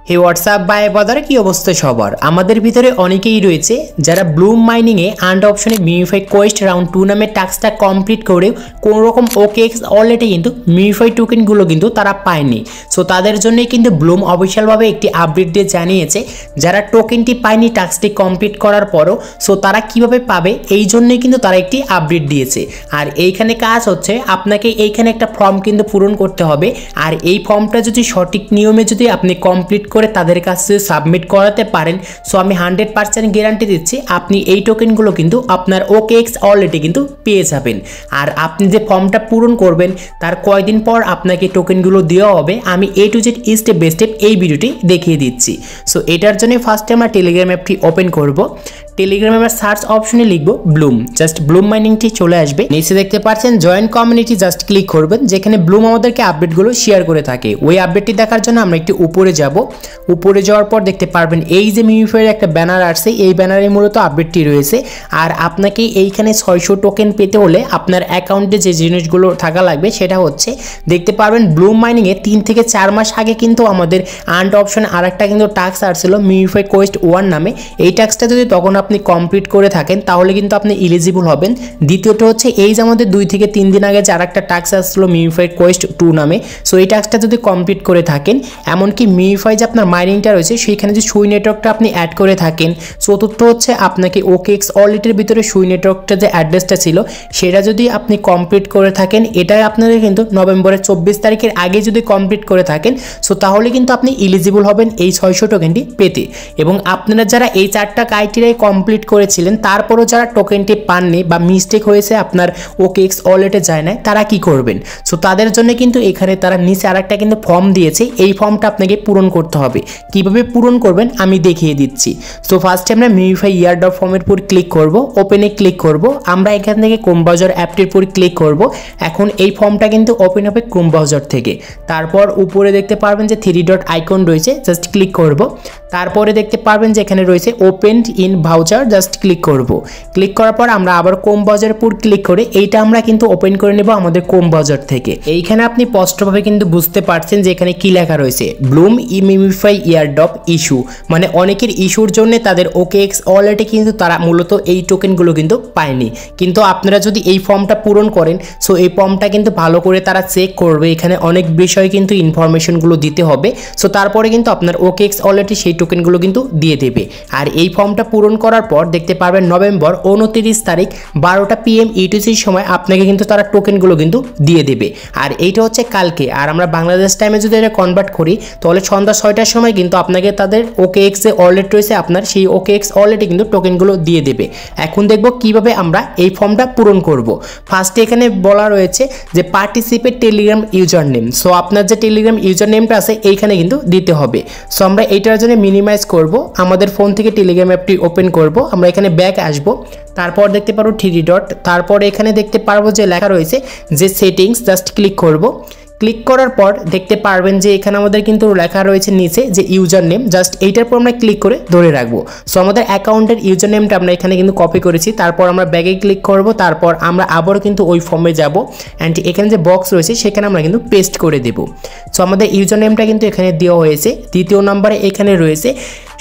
Hey WhatsApp by বাজারে কি অবস্থা সবার আমাদের ভিতরে অনেকেই রয়েছে যারা ব্লুম মাইনিং এ আন্ড অপশনে মিউফাই কোয়েস্ট রাউন্ড 2 নামের টাস্কটা কমপ্লিট করে কোন রকম ওকেএক্স ওয়ালেটে কিন্তু মিউফাই টোকেনগুলো কিন্তু তারা পায়নি। সো তাদের জন্যই কিন্তু ব্লুম অফিশিয়ালভাবে একটি আপডেট দিয়ে জানিয়েছে যারা টোকেনটি পায়নি টাস্কটি কমপ্লিট করার পরও সো তারা কিভাবে পাবে এই জন্যই কিন্তু তারা একটি আপডেট দিয়েছে। আর এইখানে কাজ হচ্ছে আপনাকে এইখানে একটা ফর্ম কিন্তু পূরণ করতে হবে, আর এই ফর্মটা যদি সঠিক নিয়মে যদি আপনি কমপ্লিট করে তাদের কাছে সাবমিট করাতে পারেন সো আমি 100% গ্যারান্টি দিচ্ছি আপনি এই টোকেনগুলো কিন্তু আপনার ওকেএক্স ওয়ালেটে কিন্তু পেয়ে যাবেন। আর আপনি যে ফর্মটা পূরণ করবেন তার কয়েকদিন পর আপনাকে টোকেনগুলো দেওয়া হবে। আমি A to Z step by step এই ভিডিওটি দেখিয়ে দিচ্ছি। সো এটার জন্য ফার্স্টে আমরা টেলিগ্রাম অ্যাপটি ওপেন করব। টেলিগ্রামে আমরা সার্চ অপশনে লিখব ব্লুম, জাস্ট ব্লুম মাইনিংটি চলে আসবে। নিচে দেখতে পাচ্ছেন জয়েন কমিউনিটি, জাস্ট ক্লিক করবেন যেখানে ব্লুম আমাদেরকে আপডেটগুলো শেয়ার করে থাকে। ওই আপডেটটি দেখার জন্য আমরা একটু উপরে যাব। উপরে যাওয়ার পর দেখতে পারবেন এই যে মিউফাইয়ের একটা ব্যানার আসছে, এই ব্যানারে মূলত আপডেটটি রয়েছে। আর আপনাকে এইখানে 600 টোকেন পেতে হলে আপনার অ্যাকাউন্টে যে জিনিসগুলো থাকা লাগবে সেটা হচ্ছে দেখতে পারবেন ব্লুম মাইনিংয়ে 3 থেকে 4 মাস আগে কিন্তু আমাদের আন্ড অপশন আর একটা কিন্তু টাস্ক আসছিল মিউফাই কোয়েস্ট 1 নামে। এই টাস্কটা যদি তখন আপনি কমপ্লিট করে থাকেন তাহলে কিন্তু আপনি এলিজিবল হবেন। দ্বিতীয়ত হচ্ছে এই যে আমাদের 2 থেকে 3 দিন আগে যার একটা টাস্ক আসছিল মিউফাই কোয়েস্ট 2 নামে, সো এই টাস্কটা যদি কমপ্লিট করে থাকেন, এমনকি মিউফাই যে আপনার মাইনিংটা রয়েছে সেইখানে যে সুই নেটওয়ার্কটা আপনি অ্যাড করে থাকেন। চতুর্থ হচ্ছে আপনাকে ওকেএক্স ওয়ালেটের ভিতরে সুই নেটওয়ার্কটা যে অ্যাড্রেসটা ছিল সেটা যদি আপনি কমপ্লিট করে থাকেন, এটা আপনাদের কিন্তু নভেম্বরের 24 তারিখের আগে যদি কমপ্লিট করে থাকেন সো তাহলে কিন্তু আপনি এলিজিবল হবেন এই 600 টোকেনটি পেতে। এবং আপনারা যারা এই 4টা ক্রাইটেরিয়া কমপ্লিট করেছিলেন তারপরও যারা টোকেনটি পাননি বা মিস্টেক হয়েছে আপনার ওকেএক্স ওয়ালেটে যায় না, তারা কি করবেন? সো তাদের জন্য কিন্তু এখানে তারা নিচে আরেকটা কিন্তু ফর্ম দিয়েছে, এই ফর্মটা আপনাকে পূরণ করতে হবে। কিভাবে পূরণ করবেন আমি দেখিয়ে দিচ্ছি। সো ফার্স্টে আমরা মিউফাই ইয়ারড্রপ ফর্মের উপর ক্লিক করব, ওপেনে ক্লিক করব। আমরা এখান থেকে ক্রোম ব্রাউজার অ্যাপটির উপর ক্লিক করব। এখন এই ফর্মটা কিন্তু ওপেন হবে ক্রোম ব্রাউজার থেকে। তারপর উপরে দেখতে পারবেন যে 3 ডট আইকন রয়েছে, জাস্ট ক্লিক করব। তারপরে দেখতে পারবেন যে এখানে রয়েছে open in browser, just click করব। ক্লিক করার পর আমরা আবার ক্রোম ব্রাউজারের উপর ক্লিক করে এইটা আমরা কিন্তু ওপেন করে নেব আমাদের ক্রোম ব্রাউজার থেকে। এইখানে আপনি স্পষ্টভাবে কিন্তু বুঝতে পারছেন যে এখানে কি লেখা রয়েছে, ব্লুম মিউফাই ইয়ারড্রপ ইস্যু, মানে অনেকের ইস্যুর জন্য তাদের ওকেএক্স ওয়ালেটে কিন্তু তারা মূলত এই টোকেনগুলো কিন্তু পায়নি। কিন্তু আপনারা যদি এই ফর্মটা পূরণ করেন সো এই ফর্মটা কিন্তু ভালো করে তারা চেক করবে, এখানে অনেক বিষয় কিন্তু ইনফরমেশনগুলো দিতে হবে। সো তারপরে কিন্তু আপনার ওকেএক্স ওয়ালেটে সেই টোকেনগুলো কিন্তু দিয়ে দেবে। আর এই ফর্মটা পূরণ করার পর দেখতে পারবেন নভেম্বর 29 তারিখ 12টা PM ETC সময় আপনাকে কিন্তু তারা টোকেনগুলো কিন্তু দিয়ে দেবে। আর এইটা হচ্ছে কালকে, আর আমরা বাংলাদেশ টাইমে যদি এটা কনভার্ট করি তাহলে সন্ধ্যা 6টার সময় কিন্তু আপনাকে তাদের ওকেএক্স যে ওয়ালেট রয়েছে আপনার সেই ওকেএক্স ওয়ালেটে কিন্তু টোকেনগুলো দিয়ে দেবে। এখন দেখব কিভাবে আমরা এই ফর্মটা পূরণ করব। ফার্স্টে এখানে বলা রয়েছে যে participate Telegram user name. So আপনার যে টেলিগ্রাম ইউজার নেমটা আছে এইখানে কিন্তু দিতে হবে। সো আমরা এইটার জন্য মিনিমাইজ করব, আমাদের ফোন থেকে টেলিগ্রাম অ্যাপটি ওপেন করব। আমরা এখানে ব্যাক আসব, তারপর দেখতে পারবো 3 ডট, তারপর এখানে দেখতে পারবো যে লেখা রয়েছে যে সেটিংস, জাস্ট ক্লিক করব। ক্লিক করার পর দেখতে পারবেন যে এখানে আমাদের কিন্তু লেখা রয়েছে নিচে যে ইউজার নেম, জাস্ট এইটার পর আমরা ক্লিক করে ধরে রাখবো। সো আমাদের অ্যাকাউন্টের ইউজার নেমটা আমরা এখানে কিন্তু কপি করেছি। তারপর আমরা ব্যাগে ক্লিক করব, তারপর আমরা আবারও কিন্তু ওই ফর্মে যাব অ্যান্ড এখানে যে বক্স রয়েছে সেখানে আমরা কিন্তু পেস্ট করে দেব। সো আমাদের ইউজার নেমটা কিন্তু এখানে দেওয়া হয়েছে। দ্বিতীয় নম্বরে এখানে রয়েছে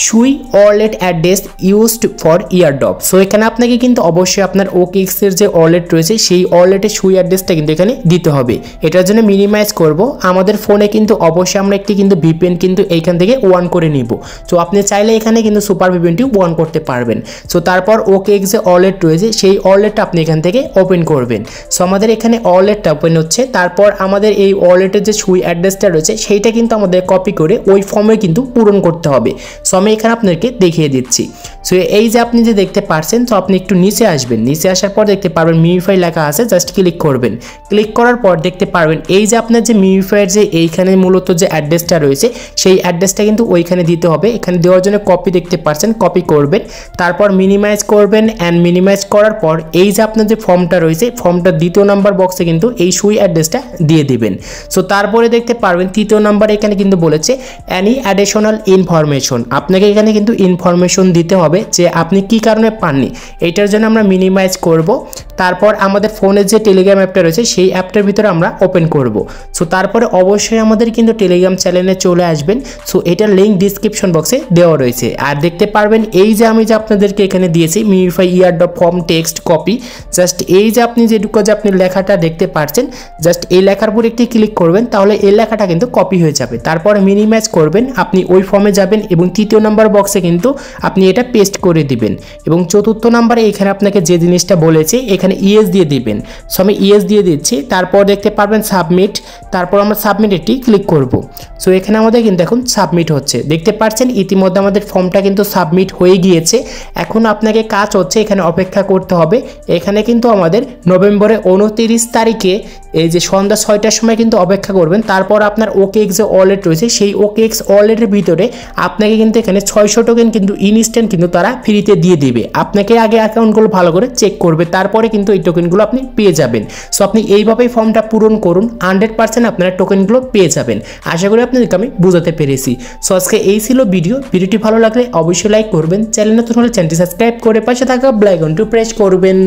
সুই wallet address used for airdrop. So এখানে আপনাকে কিন্তু অবশ্যই আপনার ওকেএক্সের যে ওয়ালেট রয়েছে সেই ওয়ালেটের সুই অ্যাড্রেসটা কিন্তু এখানে দিতে হবে। এটার জন্য মিনিমাইজ করব। আমাদের ফোনে কিন্তু অবশ্যই আমরা একটি কিন্তু VPN কিন্তু এইখান থেকে অন করে নিব। সো আপনি চাইলে এখানে কিন্তু সুপার VPNটি অন করতে পারবেন। সো তারপর ওকেএক্স যে ওয়ালেট রয়েছে সেই ওয়ালেটটা আপনি এখান থেকে ওপেন করবেন। সো আমাদের এখানে ওয়ালেটটা ওপেন হচ্ছে। তারপর আমাদের এই ওয়ালেটের যে সুই অ্যাড্রেসটা রয়েছে সেইটা কিন্তু আমাদের কপি করে ওই ফর্মে কিন্তু পূরণ করতে হবে। সো আমি এখানে আপনাদেরকে দেখিয়ে দিচ্ছি। সো এই যে আপনি যে দেখতে পারছেন, তো আপনি একটু নিচে আসবেন, নিচে আসার পর দেখতে পারবেন মিউফাই লেখা আছে, জাস্ট ক্লিক করবেন। ক্লিক করার পর দেখতে পারবেন এই যে আপনার যে মিউফাইয়ের যে এইখানে মূলত যে অ্যাড্রেসটা রয়েছে সেই অ্যাড্রেসটা কিন্তু ওইখানে দিতে হবে। এখানে দেওয়ার জন্য কপি দেখতে পাচ্ছেন, কপি করবেন, তারপর মিনিমাইজ করবেন অ্যান্ড মিনিমাইজ করার পর এই যে আপনার যে ফর্মটা রয়েছে ফর্মটা 2য় নাম্বার বক্সে কিন্তু এই সুই অ্যাড্রেসটা দিয়ে দিবেন। সো তারপরে দেখতে পারবেন 3য় নাম্বারে এখানে কিন্তু বলেছে অ্যানি অ্যাডিশনাল ইনফরমেশন, আপনাকে এখানে কিন্তু ইনফরমেশন দিতে হবে যে আপনি কি কারণে পাননি। এইটার জন্য আমরা মিনিমাইজ করব। তারপর আমাদের ফোনের যে টেলিগ্রাম অ্যাপটা রয়েছে সেই অ্যাপটার ভিতরে আমরা ওপেন করব। সো তারপরে অবশ্যই আমাদের কিন্তু টেলিগ্রাম চ্যানেলে চলে আসবেন। সো এটার লিঙ্ক ডিসক্রিপশন বক্সে দেওয়া রয়েছে। আর দেখতে পারবেন এই যে আমি যে আপনাদেরকে এখানে দিয়েছি মিউফাই ইয়ারড্রপ ফর্ম টেক্সট কপি, জাস্ট এই যে আপনি যেটুকু যে আপনি লেখাটা দেখতে পাচ্ছেন, জাস্ট এই লেখার উপর একটি ক্লিক করবেন, তাহলে এই লেখাটা কিন্তু কপি হয়ে যাবে। তারপরে মিনিমাইজ করবেন, আপনি ওই ফর্মে যাবেন এবং তৃতীয় নাম্বার বক্সে কিন্তু আপনি এটা পেস্ট করে দিবেন। এবং চতুর্থ নাম্বারে এখানে আপনাকে যে জিনিসটা বলেছে এখানে ইয়েস দিয়ে দিবেন। সো আমি ইয়েস দিয়ে দিচ্ছি। তারপর দেখতে পারবেন সাবমিট, তারপর আমরা সাবমিট একটি ক্লিক করব। সো এখানে আমাদের কিন্তু এখন সাবমিট হচ্ছে, দেখতে পাচ্ছেন ইতিমধ্যে আমাদের ফর্মটা কিন্তু সাবমিট হয়ে গিয়েছে। এখন আপনাকে কাজ হচ্ছে এখানে অপেক্ষা করতে হবে। এখানে কিন্তু আমাদের নভেম্বরের 29 তারিখে এই যে সন্ধ্যা 6টার সময় কিন্তু অপেক্ষা করবেন। তারপর আপনার OKX যে ওয়ালেট রয়েছে সেই OKX ওয়ালেটের ভিতরে আপনাকে কিন্তু এখানে 600 টোকেন কিন্তু ইনস্ট্যান্ট কিন্তু তারা ফ্রিতে দিয়ে দিবে। আপনাকে আগে অ্যাকাউন্টগুলো ভালো করে চেক করবে, তারপরে কিন্তু এই টোকেনগুলো আপনি পেয়ে যাবেন। সো আপনি এইভাবেই ফর্মটা পূরণ করুন, 100% আপনারা টোকেনগুলো পেয়ে যাবেন। আশা করি আপনাদেরকে আমি বোঝাতে পেরেছি। সো আজকে এই ছিল ভিডিওটি ভালো লাগলে অবশ্যই লাইক করবেন, চ্যানেল নতুন হলে চ্যানেলটি সাবস্ক্রাইব করে পাশে থাকা বেল আইকনটি প্রেস করবেন।